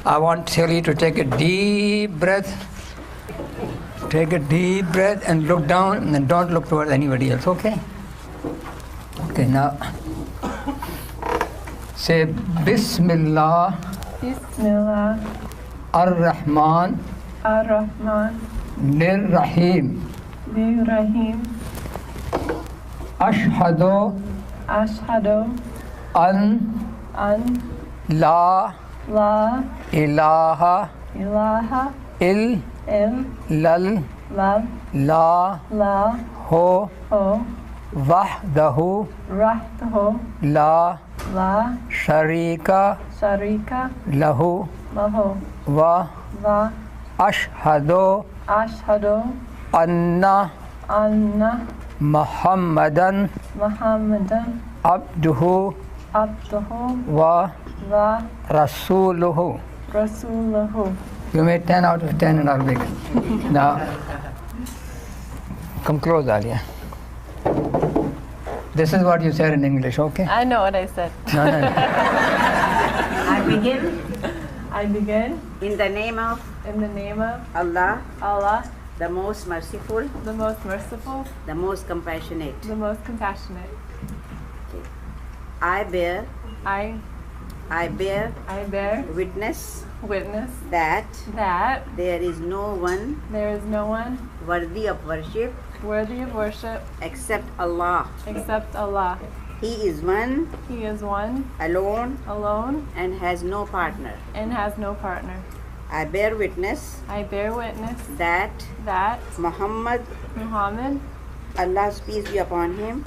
I want to tell you to take a deep breath. Take a deep breath and look down and don't look towards anybody else, okay? Okay, now say Bismillah Bismillah Ar-Rahman Ar-Rahman Nir-Rahim Rahim. Ashhadu Ashhadu an an la la ilaha ilaha illal lal la la ho ho wahdahu rahtahu la la sharika sharika lahu lahu wa va ashhadu ashhadu anna anna Muhammadan Muhammadan abduhu abduhu wa wa rasuluhu. rasuluhu. You made 10 out of 10 in Arabic. Now, come close, Alia. This is what you said in English, okay? I know what I said. No, no, no. I begin I begin in the name of in the name of Allah, Allah, the most merciful, the most merciful, the most compassionate. the most compassionate. I bear I bear witness witness that that there is no one there is no one worthy of worship worthy of worship except Allah. except Allah. He is one, He is one, alone, alone, and has no partner. and has no partner. I bear witness I bear witness that that Muhammad, Muhammad, Allah's peace be upon him,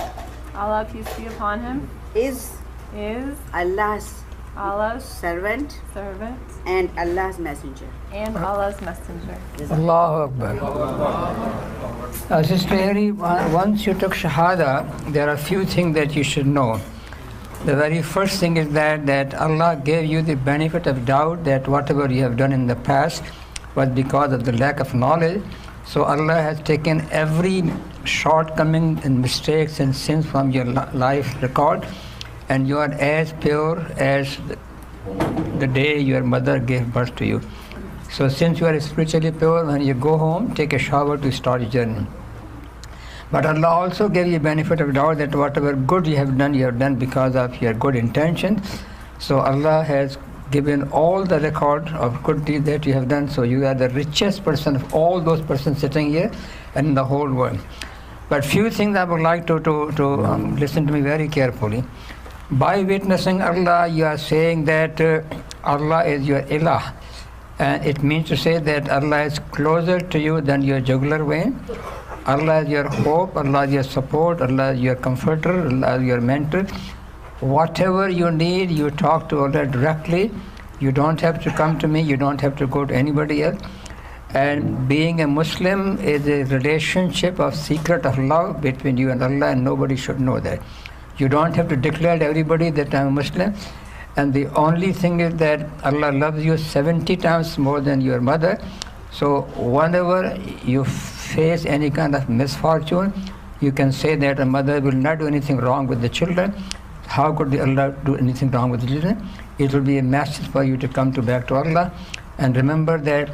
Allah peace be upon him, is is Allah's Allah's servant servant and Allah's messenger. and Allah's messenger. Allahu Akbar. Sister Harry, once you took Shahada, there are a few things that you should know. The very first thing is that Allah gave you the benefit of doubt that whatever you have done in the past was because of the lack of knowledge. So Allah has taken every shortcoming and mistakes and sins from your life record, and you are as pure as the day your mother gave birth to you. So since you are spiritually pure, when you go home, take a shower to start your journey. But Allah also gave you benefit of doubt that whatever good you have done because of your good intentions. So Allah has given all the record of good deeds that you have done. So you are the richest person of all those persons sitting here and in the whole world. But few things I would like to listen to me very carefully. By witnessing Allah, you are saying that Allah is your ilah. And it means to say that Allah is closer to you than your jugular vein. Allah is your hope, Allah is your support, Allah is your comforter, Allah is your mentor. Whatever you need, you talk to Allah directly. You don't have to come to me, you don't have to go to anybody else. And being a Muslim is a relationship of secret of love between you and Allah, and nobody should know that. You don't have to declare to everybody that I'm a Muslim. And the only thing is that Allah loves you 70 times more than your mother. So whenever you face any kind of misfortune, you can say that a mother will not do anything wrong with the children. How could Allah do anything wrong with the children? It will be a message for you to come back to Allah. And remember that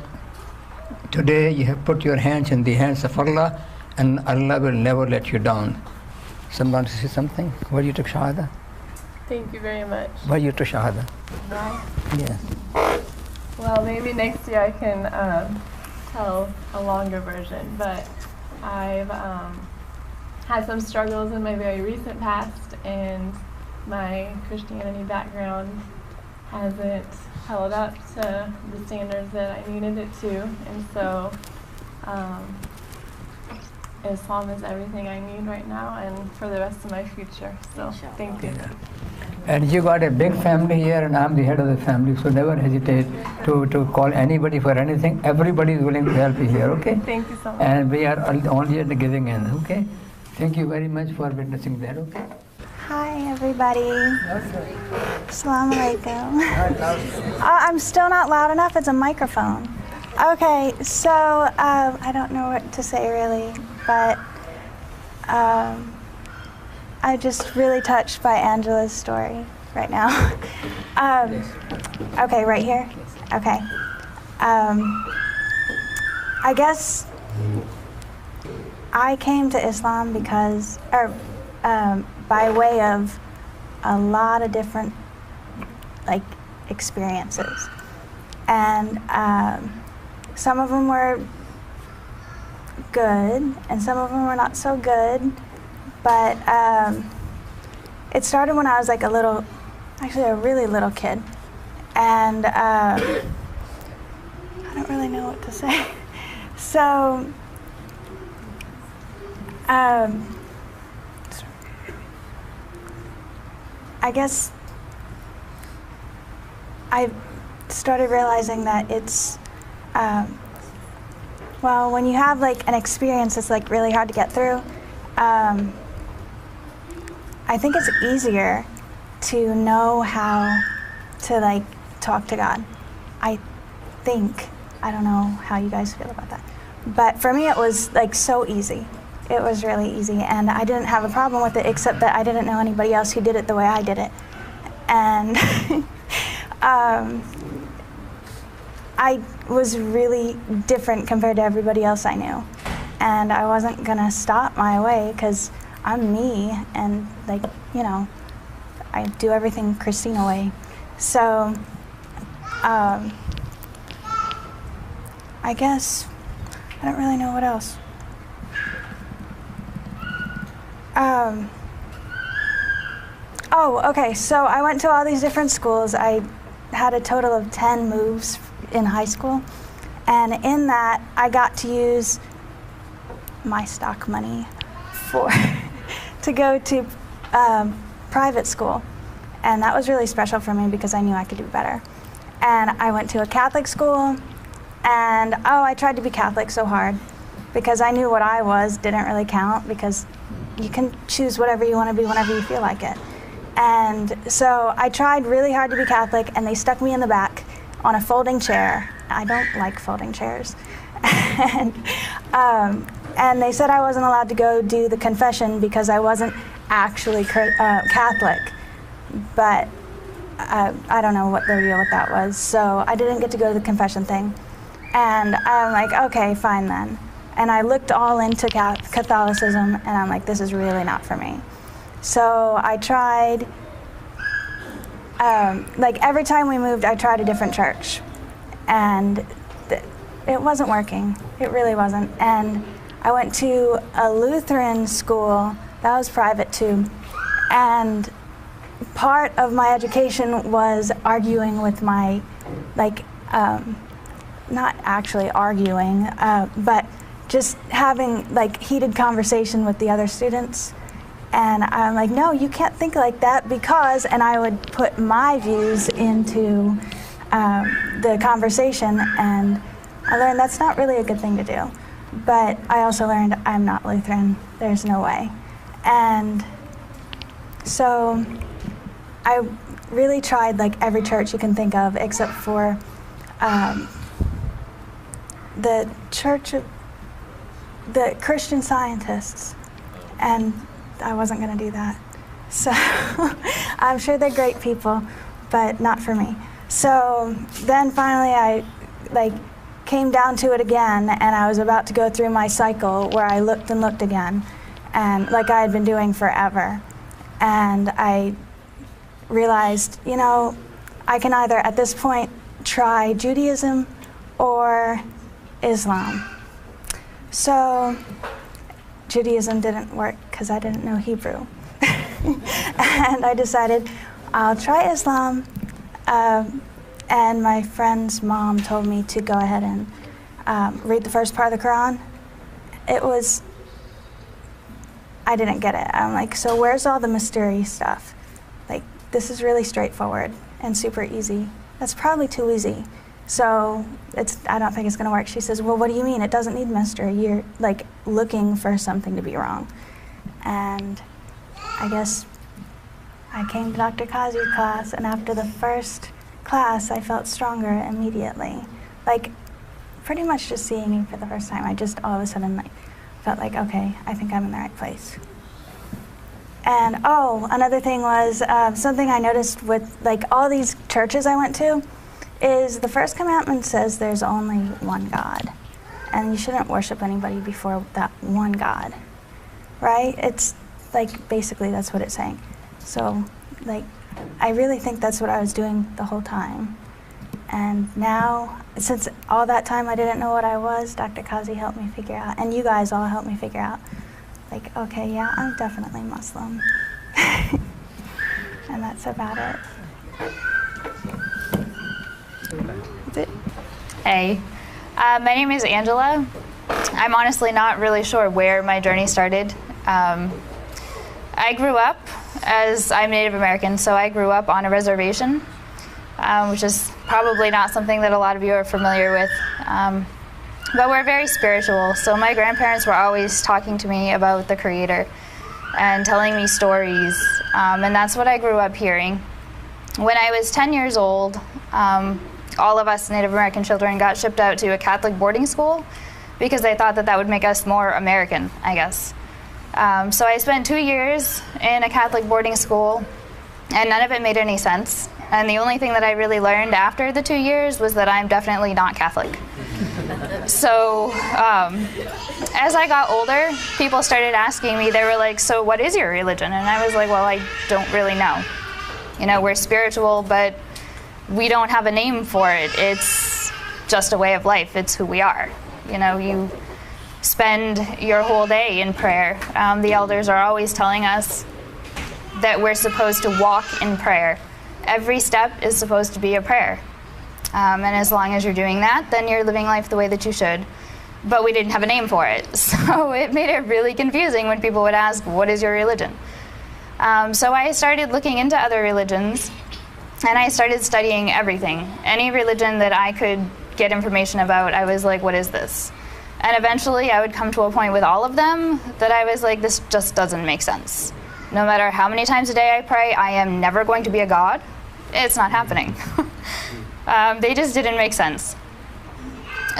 today you have put your hands in the hands of Allah, and Allah will never let you down. Someone to say something? Why you took Shahada? Thank you very much. Why you took Shahada? Why? Yes. Well, maybe next year I can tell a longer version, but I've had some struggles in my very recent past, and my Christianity background hasn't held up to the standards that I needed it to, and so Islam is everything I need right now and for the rest of my future. So thank you. And you got a big family here, and I'm the head of the family, so never hesitate to call anybody for anything. Everybody is willing to help you here, okay? Thank you so much. And we are only at the giving end, okay? Thank you very much for witnessing that, okay? Hi, everybody. Assalamu alaikum. I'm still not loud enough. It's a microphone. Okay, so I don't know what to say really, but I'm just really touched by Angela's story right now. Okay, right here. Okay. I guess I came to Islam because, by way of a lot of different, like, experiences. And some of them were good, and some of them were not so good. But it started when I was like a really little kid. And I don't really know what to say. So, I guess I started realizing that it's, well, when you have like an experience that's like really hard to get through, I think it's easier to know how to like talk to God. I think. I don't know how you guys feel about that. But for me, it was like so easy. It was really easy, and I didn't have a problem with it, except that I didn't know anybody else who did it the way I did it. And I was really different compared to everybody else I knew. And I wasn't gonna stop my way, because I'm me, and like, you know, I do everything Christina way. So, I guess I don't really know what else. Oh, okay, so I went to all these different schools. I had a total of 10 moves in high school. And in that, I got to use my stock money to go to private school. And that was really special for me because I knew I could do better. And I went to a Catholic school, and I tried to be Catholic so hard because I knew what I was didn't really count, because you can choose whatever you want to be whenever you feel like it. And so I tried really hard to be Catholic, and they stuck me in the back on a folding chair. I don't like folding chairs. And they said I wasn't allowed to go do the confession because I wasn't actually Catholic. But I don't know what the deal with that was. So I didn't get to go to the confession thing. And I'm like, okay, fine then. And I looked all into Catholicism, and I'm like, this is really not for me. So I tried, like every time we moved, I tried a different church. And it wasn't working. It really wasn't. And I went to a Lutheran school, that was private too. And part of my education was arguing with my, like, not actually arguing, but just having like heated conversation with the other students. And I'm like, no, you can't think like that because, and I would put my views into the conversation, and I learned that's not really a good thing to do. But I also learned I'm not Lutheran, there's no way. And so I really tried like every church you can think of except for the Church of the Christian Scientists, and I wasn't going to do that. So I'm sure they're great people, but not for me. So then finally I like came down to it again, and I was about to go through my cycle where I looked and looked again, and like I had been doing forever. And I realized, you know, I can either at this point try Judaism or Islam. So Judaism didn't work because I didn't know Hebrew. And I decided I'll try Islam. And my friend's mom told me to go ahead and read the first part of the Quran. I didn't get it. I'm like, so where's all the mystery stuff? Like, this is really straightforward and super easy. That's probably too easy. So I don't think it's gonna work. She says, well, what do you mean? It doesn't need mystery. You're like looking for something to be wrong. And I guess I came to Dr. Kazi's class, and after the first class, I felt stronger immediately. Like, pretty much just seeing him for the first time, I just all of a sudden like felt like, okay, I think I'm in the right place. And another thing was something I noticed with like all these churches I went to is the first commandment says there's only one God, and you shouldn't worship anybody before that one God, right? It's like basically that's what it's saying. So like I really think that's what I was doing the whole time. And now, since all that time I didn't know what I was, Dr. Kazi helped me figure out, and you guys all helped me figure out, like, okay, yeah, I'm definitely Muslim. And that's about it. That's it. Hey, my name is Angela. I'm honestly not really sure where my journey started. I grew up as I'm Native American, so I grew up on a reservation, which is probably not something that a lot of you are familiar with. But we're very spiritual, so my grandparents were always talking to me about the Creator and telling me stories, and that's what I grew up hearing. When I was 10 years old, all of us Native American children got shipped out to a Catholic boarding school because they thought that that would make us more American, I guess. So I spent 2 years in a Catholic boarding school, and none of it made any sense. And the only thing that I really learned after the 2 years was that I'm definitely not Catholic. So as I got older, people started asking me, they were like, so what is your religion? And I was like, well, I don't really know. You know, we're spiritual, but we don't have a name for it. It's just a way of life. It's who we are. You know, you spend your whole day in prayer. The elders are always telling us that we're supposed to walk in prayer. Every step is supposed to be a prayer. And as long as you're doing that, then you're living life the way that you should. But we didn't have a name for it. So it made it really confusing when people would ask, what is your religion? So I started looking into other religions, and I started studying everything. Any religion that I could get information about, I was like, what is this? And eventually I would come to a point with all of them that I was like, this just doesn't make sense. No matter how many times a day I pray, I am never going to be a god. It's not happening. They just didn't make sense.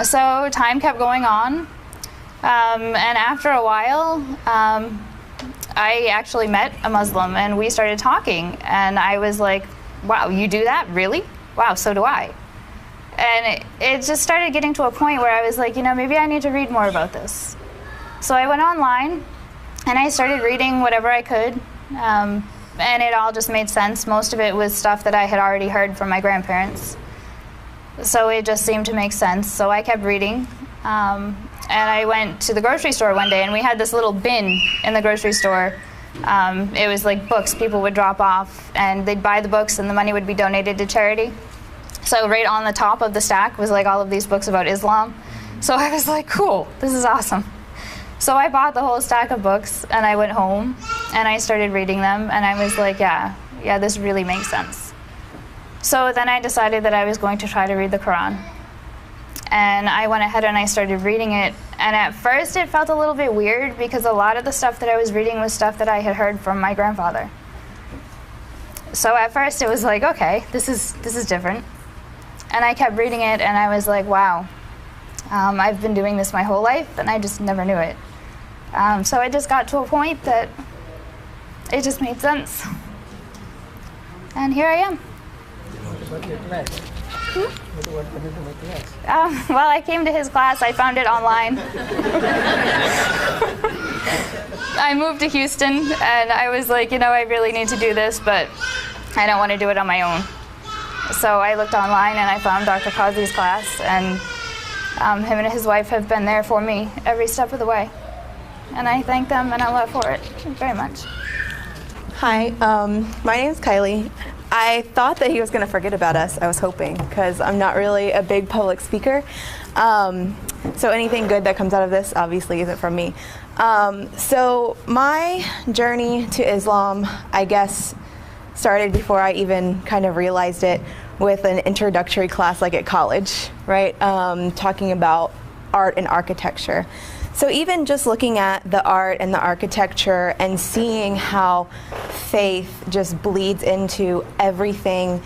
So time kept going on, and after a while, I actually met a Muslim, and we started talking, and I was like, wow, you do that? Really? Wow, so do I. And it just started getting to a point where I was like, you know, maybe I need to read more about this. So I went online, and I started reading whatever I could, and it all just made sense. Most of it was stuff that I had already heard from my grandparents. So it just seemed to make sense. So I kept reading, and I went to the grocery store one day, and we had this little bin in the grocery store. It was like books people would drop off, and they'd buy the books, and the money would be donated to charity. So right on the top of the stack was like all of these books about Islam. So I was like, cool, this is awesome. So I bought the whole stack of books, and I went home, and I started reading them, and I was like, yeah, this really makes sense. So then I decided that I was going to try to read the Quran. And I went ahead and I started reading it. And at first it felt a little bit weird because a lot of the stuff that I was reading was stuff that I had heard from my grandfather. So at first it was like, okay, this is different. And I kept reading it, and I was like, wow, I've been doing this my whole life, and I just never knew it. So I just got to a point that it just made sense. And here I am. Well, I came to his class. I found it online. I moved to Houston, and I was like, you know, I really need to do this, but I don't want to do it on my own. So I looked online, and I found Dr. Kazi's class, and him and his wife have been there for me every step of the way. And I thank them, and I love for it very much. Hi, my name's Kylie. I thought that he was going to forget about us, I was hoping, because I'm not really a big public speaker. So anything good that comes out of this obviously isn't from me. So my journey to Islam, I guess, started before I even kind of realized it with an introductory class like at college, right? Talking about art and architecture. So even just looking at the art and the architecture and seeing how faith just bleeds into everything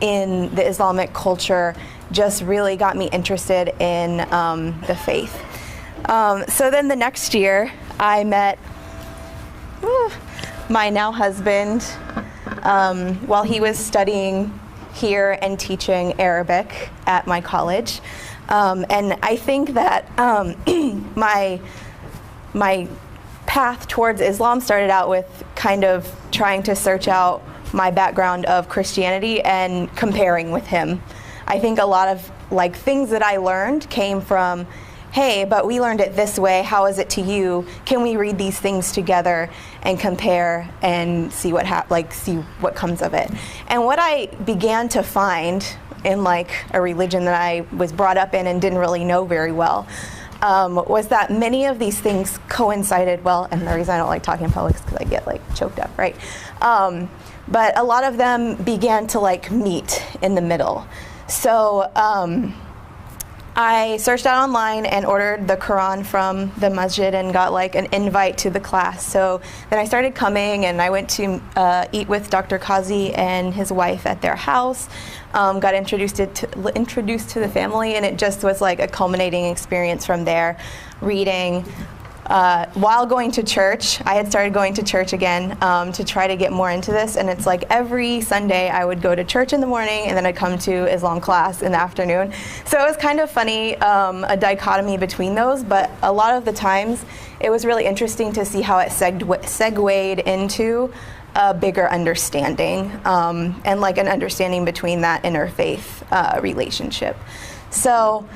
in the Islamic culture just really got me interested in the faith. So then the next year I met my now husband while he was studying here and teaching Arabic at my college. And I think that my path towards Islam started out with kind of trying to search out my background of Christianity and comparing with him. I think a lot of like things that I learned came from, hey, but we learned it this way, how is it to you? Can we read these things together and compare and see what see what comes of it? And what I began to find in like a religion that I was brought up in and didn't really know very well, was that many of these things coincided well, and the reason I don't like talking in public is because I get like choked up, right? But a lot of them began to like meet in the middle. So I searched out online and ordered the Quran from the masjid and got like an invite to the class. So then I started coming, and I went to eat with Dr. Kazi and his wife at their house. Got introduced to the family, and it just was like a culminating experience from there. Reading while going to church. I had started going to church again to try to get more into this, and it's like every Sunday I would go to church in the morning and then I'd come to Islam class in the afternoon. So it was kind of funny, a dichotomy between those, but a lot of the times it was really interesting to see how it segued into a bigger understanding and like an understanding between that interfaith relationship. So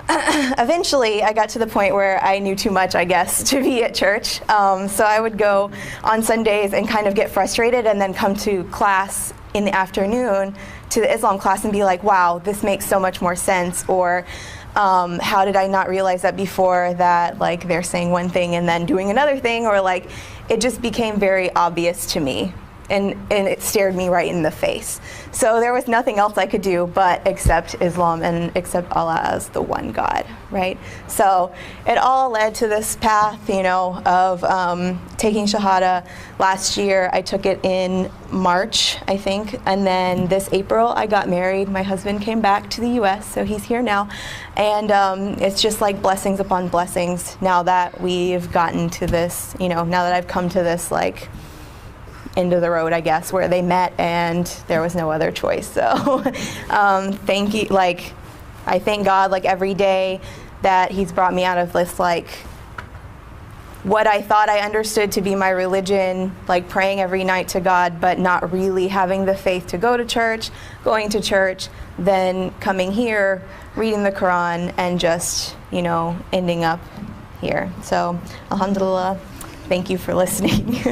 eventually I got to the point where I knew too much, I guess, to be at church. So I would go on Sundays and kind of get frustrated and then come to class in the afternoon to the Islam class and be like, wow, this makes so much more sense. Or how did I not realize that before, that like they're saying one thing and then doing another thing, or like it just became very obvious to me. And it stared me right in the face. So there was nothing else I could do but accept Islam and accept Allah as the one God, right? So it all led to this path, you know, of taking Shahada. Last year I took it in March, I think, and then this April I got married. My husband came back to the US, so he's here now. And it's just like blessings upon blessings now that we've gotten to this, you know, now that I've come to this like end of the road, I guess, where they met and there was no other choice. So thank you, like I thank God like every day that he's brought me out of this like what I thought I understood to be my religion, like praying every night to God but not really having the faith to go to church, going to church, then coming here, reading the Quran, and just, you know, ending up here. So alhamdulillah, thank you for listening.